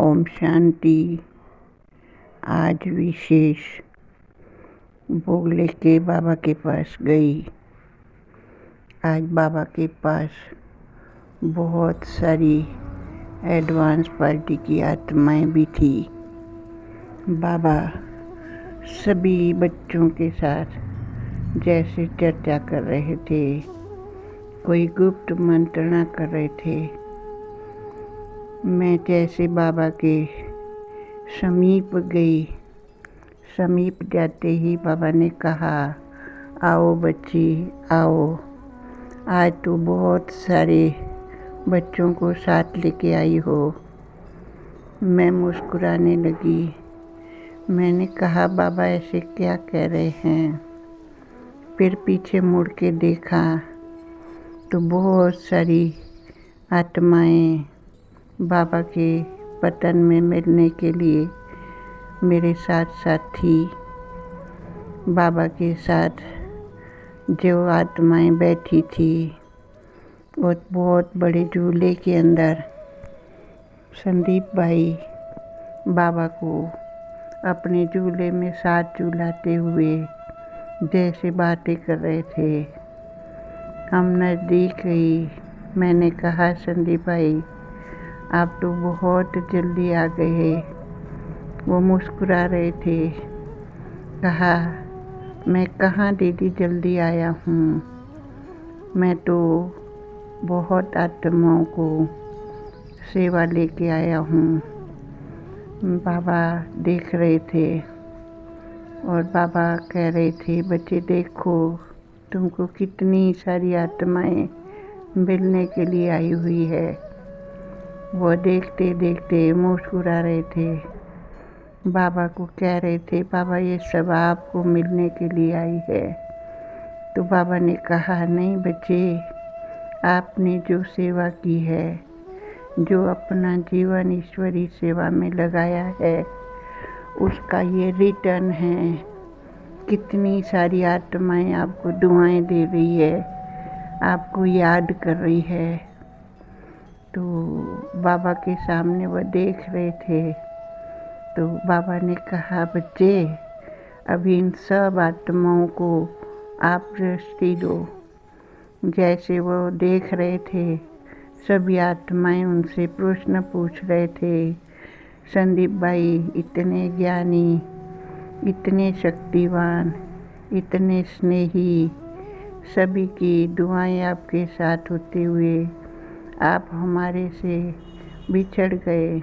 ओम शांति। आज विशेष भोग लेके बाबा के पास गई। आज बाबा के पास बहुत सारी एडवांस पार्टी की आत्माएं भी थी। बाबा सभी बच्चों के साथ जैसे चर्चा कर रहे थे, कोई गुप्त मंत्रणा कर रहे थे। मैं जैसे बाबा के समीप गई, समीप जाते ही बाबा ने कहा, आओ बच्ची आओ, आज तो बहुत सारे बच्चों को साथ लेके आई हो। मैं मुस्कुराने लगी। मैंने कहा, बाबा ऐसे क्या कह रहे हैं। फिर पीछे मुड़ के देखा तो बहुत सारी आत्माएं बाबा के पतन में मिलने के लिए मेरे साथ साथ थी। बाबा के साथ जो आत्माएं बैठी थी वो बहुत बड़े झूले के अंदर संदीप भाई बाबा को अपने झूले में साथ झूलाते हुए जैसे बातें कर रहे थे। हम नज़दीक गई। मैंने कहा, संदीप भाई आप तो बहुत जल्दी आ गए। वो मुस्कुरा रहे थे। कहा, मैं कहाँ दीदी जल्दी आया हूँ, मैं तो बहुत आत्माओं को सेवा लेके आया हूँ। बाबा देख रहे थे और बाबा कह रहे थे, बच्चे देखो तुमको कितनी सारी आत्माएं मिलने के लिए आई हुई है। वो देखते देखते मुस्कुरा रहे थे। बाबा को कह रहे थे, बाबा ये सब आपको मिलने के लिए आई है। तो बाबा ने कहा, नहीं बच्चे, आपने जो सेवा की है, जो अपना जीवन ईश्वरी सेवा में लगाया है, उसका ये रिटर्न है। कितनी सारी आत्माएं आपको दुआएं दे रही है, आपको याद कर रही है। तो बाबा के सामने वो देख रहे थे। तो बाबा ने कहा, बच्चे अभी इन सब आत्माओं को आप दृष्टि दो। जैसे वो देख रहे थे, सभी आत्माएं उनसे प्रश्न पूछ रहे थे। संदीप भाई इतने ज्ञानी, इतने शक्तिवान, इतने स्नेही, सभी की दुआएं आपके साथ होते हुए आप हमारे से बिछड़ गए।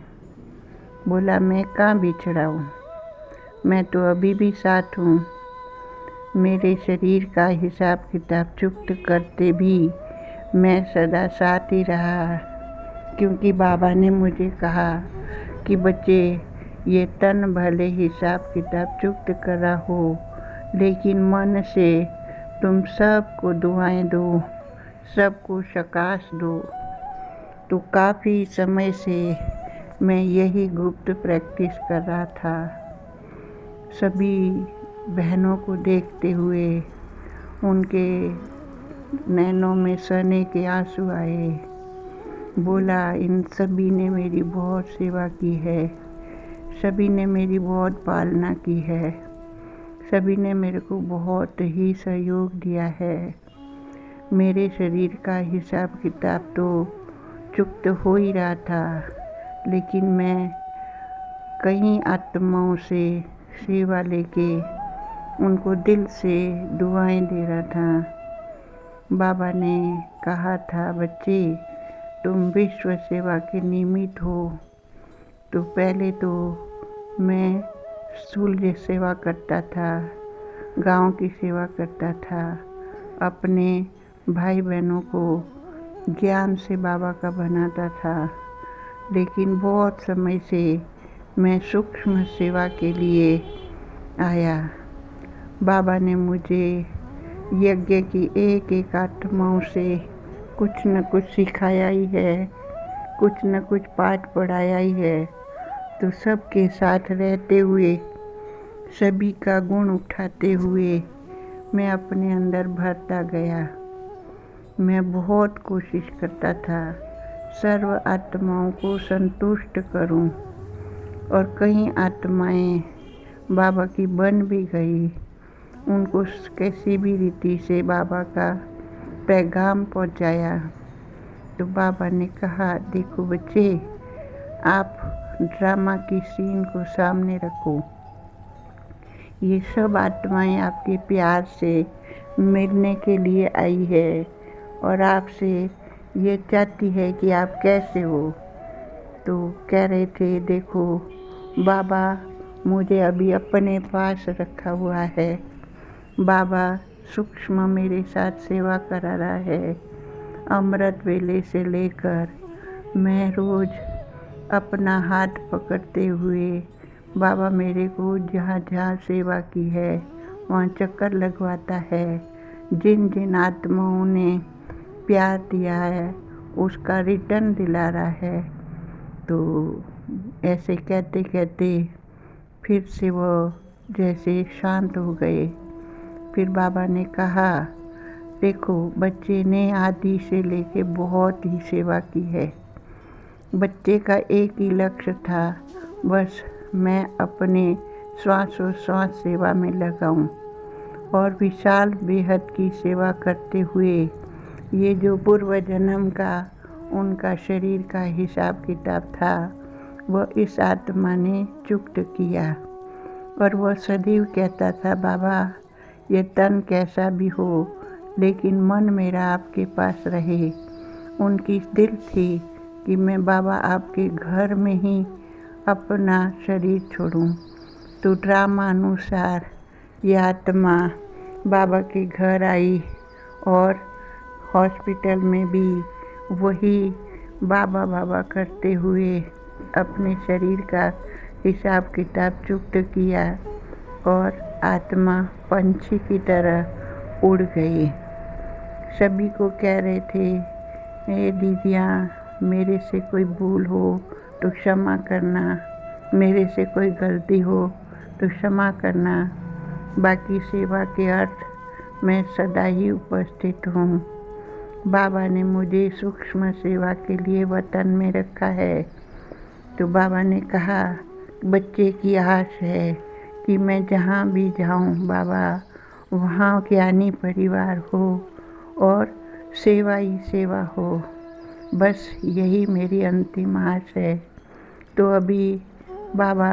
बोला, मैं कहाँ बिछड़ा हूँ, मैं तो अभी भी साथ हूँ। मेरे शरीर का हिसाब किताब चुकत करते भी मैं सदा साथ ही रहा, क्योंकि बाबा ने मुझे कहा कि बच्चे ये तन भले हिसाब किताब चुकत कर रहा हो, लेकिन मन से तुम सबको दुआएं दो, सबको शकाश दो। तो काफ़ी समय से मैं यही गुप्त प्रैक्टिस कर रहा था। सभी बहनों को देखते हुए उनके नैनों में सने के आंसू आए। बोला, इन सभी ने मेरी बहुत सेवा की है, सभी ने मेरी बहुत पालना की है, सभी ने मेरे को बहुत ही सहयोग दिया है। मेरे शरीर का हिसाब किताब तो चुकत हो ही रहा था, लेकिन मैं कई आत्माओं से सेवा लेके उनको दिल से दुआएं दे रहा था। बाबा ने कहा था, बच्चे तुम विश्व सेवा के निमित्त हो। तो पहले तो मैं स्थूल सेवा करता था, गांव की सेवा करता था, अपने भाई बहनों को ज्ञान से बाबा का बनाता था। लेकिन बहुत समय से मैं सूक्ष्म सेवा के लिए आया। बाबा ने मुझे यज्ञ की एक एक आत्माओं से कुछ न कुछ सिखाया ही है, कुछ न कुछ पाठ पढ़ाया ही है। तो सबके साथ रहते हुए, सभी का गुण उठाते हुए मैं अपने अंदर भरता गया। मैं बहुत कोशिश करता था सर्व आत्माओं को संतुष्ट करूं, और कई आत्माएं बाबा की बन भी गई। उनको कैसी भी रीति से बाबा का पैगाम पहुंचाया। तो बाबा ने कहा, देखो बच्चे, आप ड्रामा की सीन को सामने रखो। ये सब आत्माएं आपके प्यार से मिलने के लिए आई है और आपसे ये चाहती है कि आप कैसे हो। तो कह रहे थे, देखो बाबा मुझे अभी अपने पास रखा हुआ है। बाबा सूक्ष्म मेरे साथ सेवा करा रहा है। अमृत वेले से लेकर मैं रोज़ अपना हाथ पकड़ते हुए बाबा मेरे को जहाँ जहाँ सेवा की है वहाँ चक्कर लगवाता है। जिन जिन आत्माओं ने प्यार दिया है उसका रिटर्न दिला रहा है। तो ऐसे कहते कहते फिर से वो जैसे शांत हो गए। फिर बाबा ने कहा, देखो बच्चे ने आदि से लेके बहुत ही सेवा की है। बच्चे का एक ही लक्ष्य था, बस मैं अपने श्वासोश्वास सेवा में लगाऊं और विशाल बेहद की सेवा करते हुए ये जो पूर्व जन्म का उनका शरीर का हिसाब किताब था वह इस आत्मा ने चुक्त किया। और वह सदैव कहता था, बाबा ये तन कैसा भी हो लेकिन मन मेरा आपके पास रहे। उनकी दिल थी कि मैं बाबा आपके घर में ही अपना शरीर छोड़ूं। तो ड्रामा अनुसार ये आत्मा बाबा के घर आई और हॉस्पिटल में भी वही बाबा बाबा करते हुए अपने शरीर का हिसाब किताब चुकता किया और आत्मा पंछी की तरह उड़ गई। सभी को कह रहे थे, ए दीदियाँ, मेरे से कोई भूल हो तो क्षमा करना, मेरे से कोई गलती हो तो क्षमा करना। बाकी सेवा के अर्थ मैं सदा ही उपस्थित हूँ। बाबा ने मुझे सूक्ष्म सेवा के लिए वतन में रखा है। तो बाबा ने कहा, बच्चे की आश है कि मैं जहाँ भी जाऊँ बाबा वहाँ ज्ञानी परिवार हो और सेवा ही सेवा हो। बस यही मेरी अंतिम आश है। तो अभी बाबा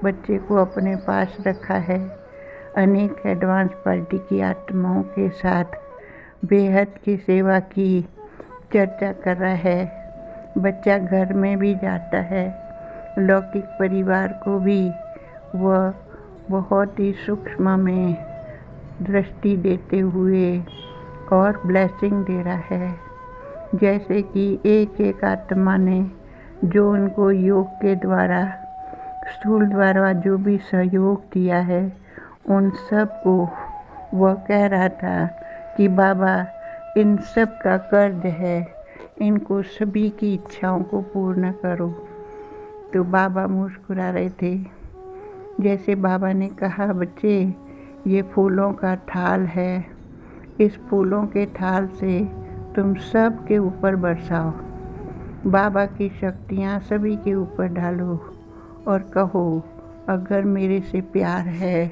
बच्चे को अपने पास रखा है। अनेक एडवांस पार्टी की आत्माओं के साथ बेहद की सेवा की चर्चा कर रहा है। बच्चा घर में भी जाता है, लौकिक परिवार को भी वह बहुत ही सूक्ष्म में दृष्टि देते हुए और ब्लेसिंग दे रहा है। जैसे कि एक एक आत्मा ने जो उनको योग के द्वारा स्थूल द्वारा जो भी सहयोग दिया है उन सब को वह कह रहा था कि बाबा इन सब का कर्ज है, इनको सभी की इच्छाओं को पूर्ण करो। तो बाबा मुस्कुरा रहे थे। जैसे बाबा ने कहा, बच्चे ये फूलों का थाल है, इस फूलों के थाल से तुम सब के ऊपर बरसाओ। बाबा की शक्तियाँ सभी के ऊपर डालो और कहो, अगर मेरे से प्यार है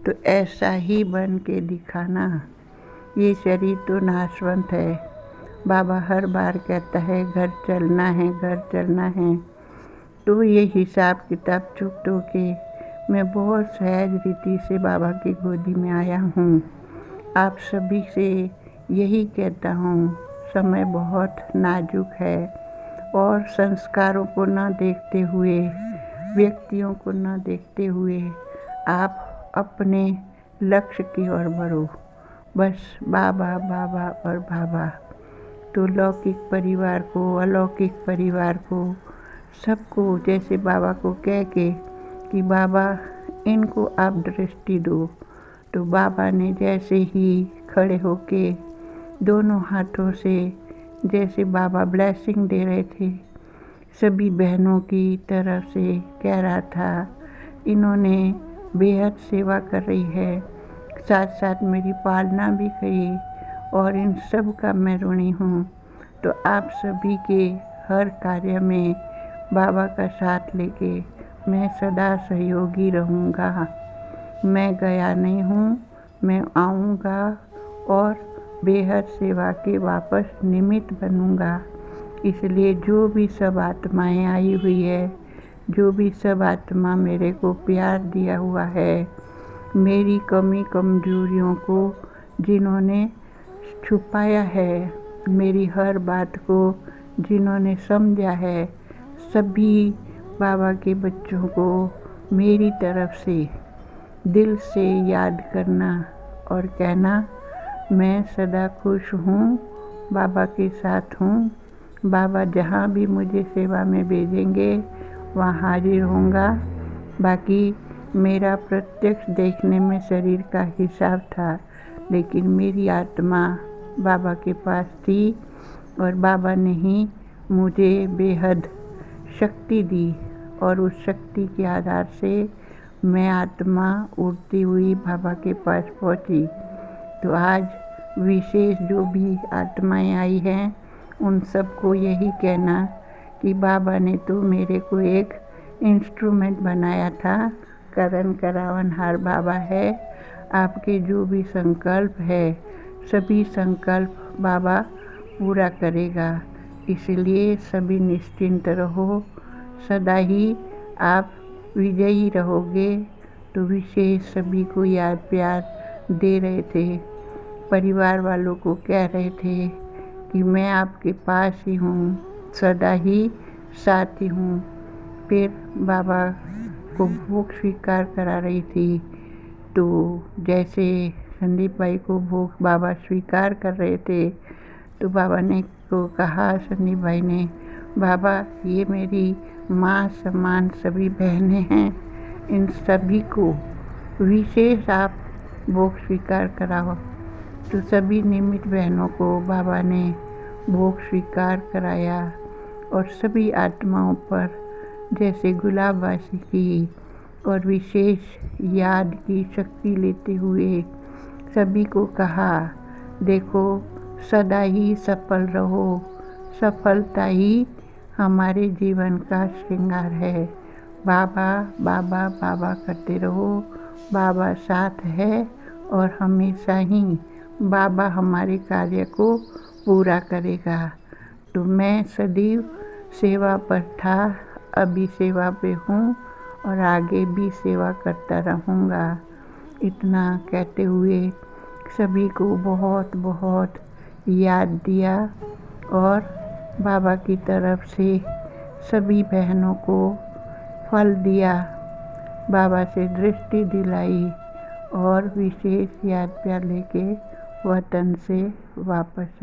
तो ऐसा ही बन के दिखाना। ये शरीर तो नाशवंत है। बाबा हर बार कहता है, घर चलना है, घर चलना है। तो ये हिसाब किताब चुप होके मैं बहुत सहज रीति से बाबा की गोदी में आया हूँ। आप सभी से यही कहता हूँ, समय बहुत नाजुक है और संस्कारों को न देखते हुए, व्यक्तियों को न देखते हुए आप अपने लक्ष्य की ओर बढ़ो। बस बाबा बाबा और बाबा। तो लौकिक परिवार को, अलौकिक परिवार को, सबको जैसे बाबा को कह के कि बाबा इनको आप दृष्टि दो। तो बाबा ने जैसे ही खड़े होके दोनों हाथों से जैसे बाबा ब्लेसिंग दे रहे थे, सभी बहनों की तरफ से कह रहा था, इन्होंने बेहद सेवा कर रही है, साथ साथ मेरी पालना भी करी और इन सब का मैं ऋणी हूँ। तो आप सभी के हर कार्य में बाबा का साथ लेके मैं सदा सहयोगी रहूँगा। मैं गया नहीं हूँ, मैं आऊँगा और बेहद सेवा के वापस निमित्त बनूँगा। इसलिए जो भी सब आत्माएं आई हुई है, जो भी सब आत्मा मेरे को प्यार दिया हुआ है, मेरी कमी कमजोरियों को जिन्होंने छुपाया है, मेरी हर बात को जिन्होंने समझा है, सभी बाबा के बच्चों को मेरी तरफ से दिल से याद करना और कहना, मैं सदा खुश हूँ, बाबा के साथ हूँ। बाबा जहाँ भी मुझे सेवा में भेजेंगे वहाँ हाजिर होऊंगा। बाकी मेरा प्रत्यक्ष देखने में शरीर का हिसाब था, लेकिन मेरी आत्मा बाबा के पास थी और बाबा ने ही मुझे बेहद शक्ति दी और उस शक्ति के आधार से मैं आत्मा उड़ती हुई बाबा के पास पहुंची। तो आज विशेष जो भी आत्माएं आई हैं उन सबको यही कहना कि बाबा ने तो मेरे को एक इंस्ट्रूमेंट बनाया था। करण करावनहार बाबा है। आपके जो भी संकल्प है सभी संकल्प बाबा पूरा करेगा। इसलिए सभी निश्चिंत रहो, सदा ही आप विजयी रहोगे। तो विशेष सभी को याद प्यार दे रहे थे, परिवार वालों को कह रहे थे कि मैं आपके पास ही हूँ, सदा ही साथ ही हूँ। फिर बाबा को भोग स्वीकार करा रही थी, तो जैसे संदीप भाई को भोग बाबा स्वीकार कर रहे थे तो बाबा ने को कहा, संदीप भाई ने, बाबा ये मेरी माँ समान सभी बहनें हैं, इन सभी को विशेष आप भोग स्वीकार कराओ। तो सभी निमित्त बहनों को बाबा ने भोग स्वीकार कराया और सभी आत्माओं पर जैसे गुलाबवासी की और विशेष याद की शक्ति लेते हुए सभी को कहा, देखो सदा ही सफल रहो, सफलता ही हमारे जीवन का श्रृंगार है। बाबा बाबा बाबा करते रहो, बाबा साथ है और हमेशा ही बाबा हमारे कार्य को पूरा करेगा। तो मैं सदैव सेवा पर था, अभी सेवा पे हूँ और आगे भी सेवा करता रहूँगा। इतना कहते हुए सभी को बहुत बहुत याद दिया और बाबा की तरफ से सभी बहनों को फल दिया, बाबा से दृष्टि दिलाई और विशेष याद प्यार लेके वतन से वापस आए।